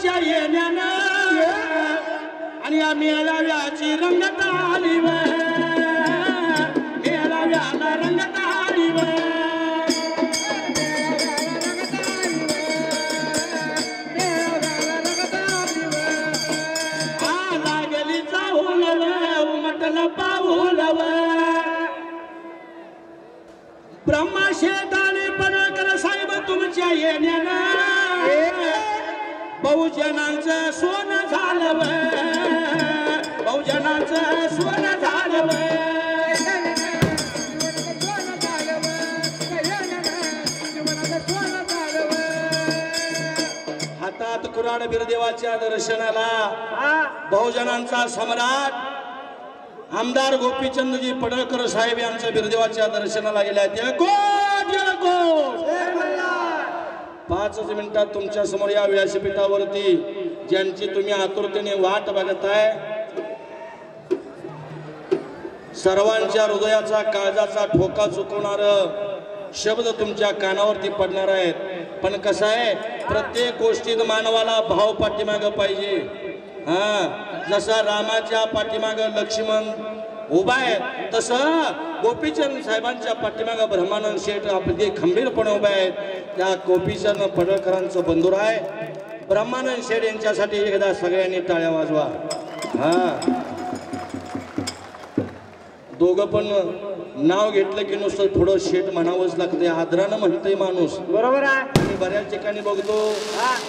तुमच्या येण्यानं आणि या मेळाव्याची रंगत आली व मेळाव्याला रंगत आली व लागली चाहूल उमटलं पाऊल ब्रह्मा शेताने पराकर साहेब तुमच्या येण्यानं बहुजनांचं सोनं झालं बहुजनांचं सोनं झालं हातात कुराड बिरदेवाच्या दर्शनाला बहुजनांचा सम्राट आमदार गोपीचंदजी पडळकर साहेब यांच्या बिरदेवाच्या दर्शनाला गेल्या. तिळकोट तिळकोट 5 मिनिटात तुमच्या समोर या व्यासपीठावरती ज्यांची तुम्ही आतुरतेने वाट बघताय सर्वांच्या हृदयाचा काळजाचा ठोका चुकवणार शब्द तुमच्या कानावरती पडणार आहेत. पण कसं आहे प्रत्येक गोष्टीत मानवाला भाव पाठीमाग पाहिजे. जसा रामाच्या पाठीमाग लक्ष्मण उभा आहे तसं गोपीचंद साहेबांच्या पाठीमाग ब्रह्मानंद शेठ आपले खंबीरपणे उभे आहेत. त्या गोपीचंद पडळकरांचं बंधुर आहे ब्रह्मानंद शेठ यांच्यासाठी एकदा सगळ्यांनी टाळ्या वाजवा. दोघं पण नाव घेतलं की नुसतं थोडं शेठ म्हणावंच लागतंय. आदरानं म्हणतंय माणूस बरोबर आहे. आणि बऱ्याच ठिकाणी बघतो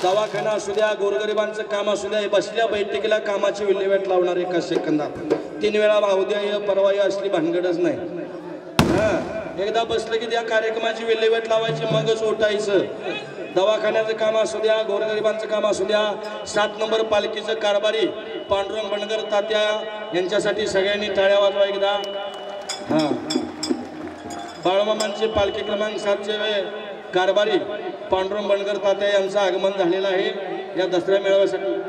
दवाखाना असू द्या गोरगरिबांचं काम असू द्या बसल्या बैठकीला कामाची विल्हेवाट लावणार एका सेकंदात 3 वेळा उद्या परवा असली भानगडच नाही. एकदा बसलं की त्या कार्यक्रमाची विल्हेवाट लावायची मगच उठायचं. दवाखान्याचं काम असू द्या गोरगरिबांचं काम असू द्या 7 नंबर पालखीचं कारभारी पांडुरंग बनगर तात्या यांच्यासाठी सगळ्यांनी टाळ्या वाजवा एकदा. बाळमामांचे पालखी क्रमांक 7चे कारभारी पांडुरंग बनगर तात्या यांचं आगमन झालेलं आहे या दसऱ्या मेळाव्यासाठी.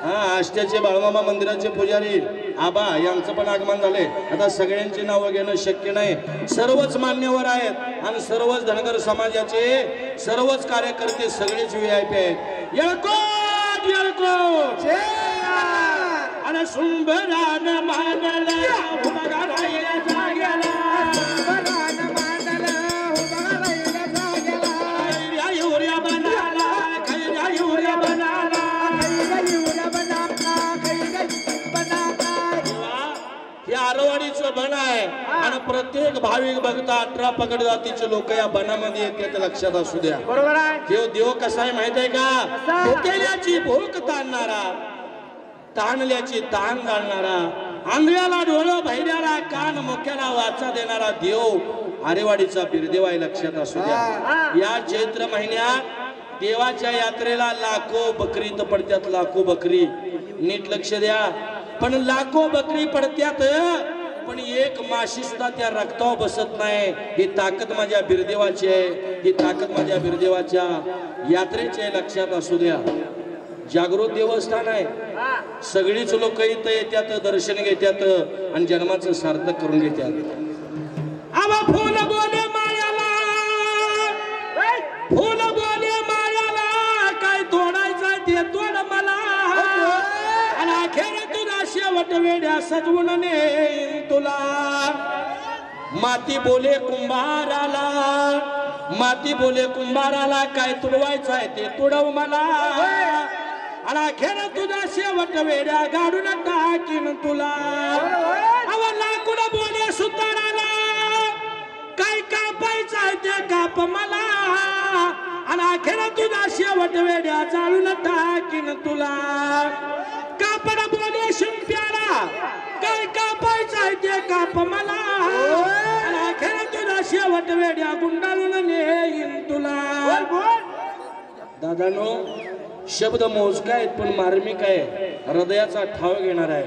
आष्ट्याचे बाळमामा मंदिराचे पुजारी आबा यांचं पण आगमन झाले. आता सगळ्यांची नावं घेणं शक्य नाही. सर्वच मान्यवर आहेत आणि सर्वच धनगर समाजाचे सर्वच कार्यकर्ते सगळेच VIP आहेत. येळकोट येळकोट आणि सुंभरान मानला उभा राहिला जागेला युरिया बनाला खैरा युरिया बनाला हे आरवाडीचं बन आहे आणि प्रत्येक भाविक भक्त 18 पगड जातीचे लोक या बनामध्ये येतात लक्षात असू द्या. बरोबर आहे. देव कसा आहे माहित आहे का भुकेल्याची भूक ताणणारा ताणल्याची ताण जाणणारा आंधळ्याला डोळं बहिऱ्याला कान मुक्याला वाचा देणारा देव आरेवाडीचा बिरदेव आहे लक्षात असू द्या. या चैत्र महिन्यात देवाच्या यात्रेला लाखो बकरी तर पडत्यात लाखो बकरी नीट लक्ष द्या. पण लाखो बकरी पडत्यात पण एक माशी सुद्धा त्या रक्तावर बसत नाही. ही ताकद माझ्या बिरदेवाची आहे. ही ताकद माझ्या बिरदेवाच्या यात्रेची आहे लक्षात असू द्या. जागृत देवस्थान आहे. सगळीच लोक इथं येतात दर्शन घेतात आणि जन्माचं सार्थक करून घेतात. आवा फूल बोले मायाला फूल बोले मायाला काय तोडायचं ते तोड मला आणि अखेर तुला शेवट वेड्या सजवून ने तुला. माती बोले कुंभाराला माती बोले कुंभाराला काय तुडवायचं आहे ते तुडव मला आणि अखेर तुझा शेवट वेड्या गाडून टाकीन तुला. अव लाकूड बोले सुताराला काय कापायचं आहे ते काप मला आणि अखेर तुझा शेवट वेड्या जाळून टाकीन तुला. कापड बोले शिंप्याला काय कापायचं आहे ते काप मला आणि अखेर तुझा शेवट वेड्या गुंडाळून नेईन तुला. दादानो शब्द मोजका आहेत पण मार्मिक आहे हृदयाचा ठाव घेणार आहे.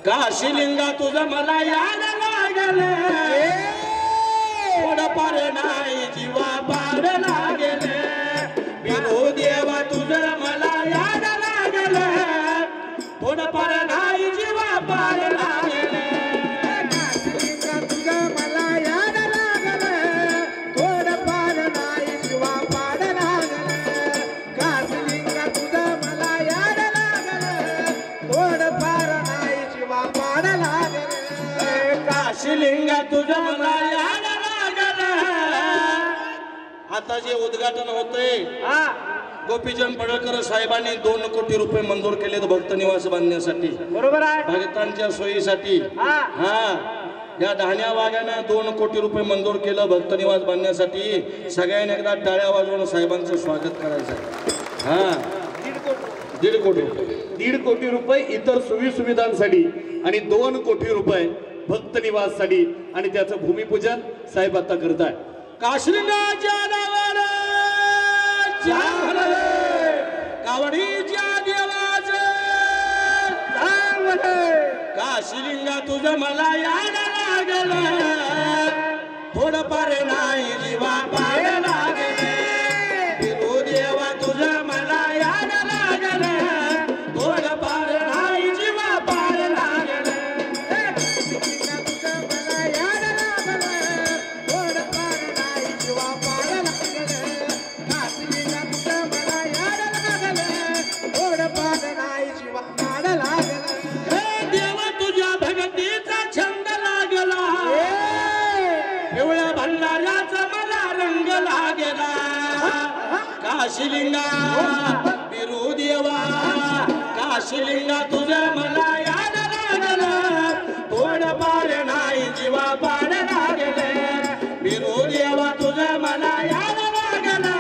काशी लिंगा तुझं मला याद लागले थोडंफार नाही जीवा पार लागले विरो देवा तुझं मला याद लागले थोडंफार नाही जीवा पार लागले. तुझं मला याद लागले थोडंफार नाही जीवा पार लागले. आता जे उद्घाटन होतंय गोपीचंद पडळकर साहेबांनी 2 कोटी रुपये मंजूर केलेत भक्त निवास बांधण्यासाठी. बरोबर आहे. भक्तांच्या सोयीसाठी. या ढाण्या वाघानं 2 कोटी रुपये मंजूर केलं भक्त निवास बांधण्यासाठी. सगळ्यांनी एकदा टाळ्या वाजवून साहेबांचं स्वागत करायचं. 1.5 कोटी रुपये इतर सुविधांसाठी आणि 2 कोटी रुपये भक्त निवाससाठी आणि त्याचं भूमिपूजन साहेब आता करताय. काशीलिंगाच्या नावानं कावडीच्या देवाचं काशीलिंगा तुझं मला याड लागलं थोडंफार नाही जीवा पाड लागले बिरू देवा तुझं मला याड लागलं थोडंफार नाही जीवा पाड लागलं देवा तुझ्या भगतीचा छंद लागला पिवळ्या भंडाऱ्याचा मला रंग लागला काशीलिंगा बिरू देवा काशीलिंगा तुझं मला याद लागलं थोडंफार नाही जीवा पाड लागले बिरू देवा तुझं मला याद लागलं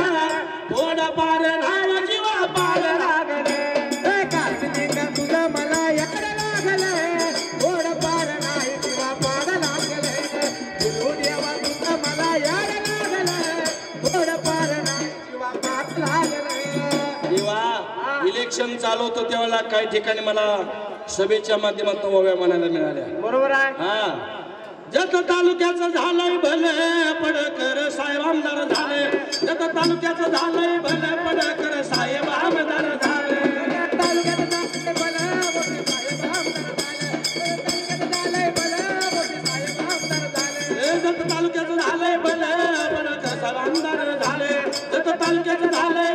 थोडंफार नाही जीवा पाड लागले काशीलिंगा तुझं मला याड लागलं थोडंफार नाही जीवा पाड लागले बिरू देवा तुझं मला याड लागलं थोडंफार नाही जीवा पाड लागले. देवा इलेक्शन चालू होतं त्यावेळेला काही ठिकाणी मला सभेच्या माध्यमातून ओव्या म्हणायला मिळाल्या. बरोबर आहे. जत तालुक्याचं झालंय भले पडकर साहेब आमदार झाले जत तालुक्याचं झालंय भले पडकर साहेब आमदार झाले तालुक्यात झालंय भलं मोठे साहेब आमदार झाले जत तालुक्याचं झालंय भले पडकर साहेब आमदार झाले जत तालुक्याचं झालंय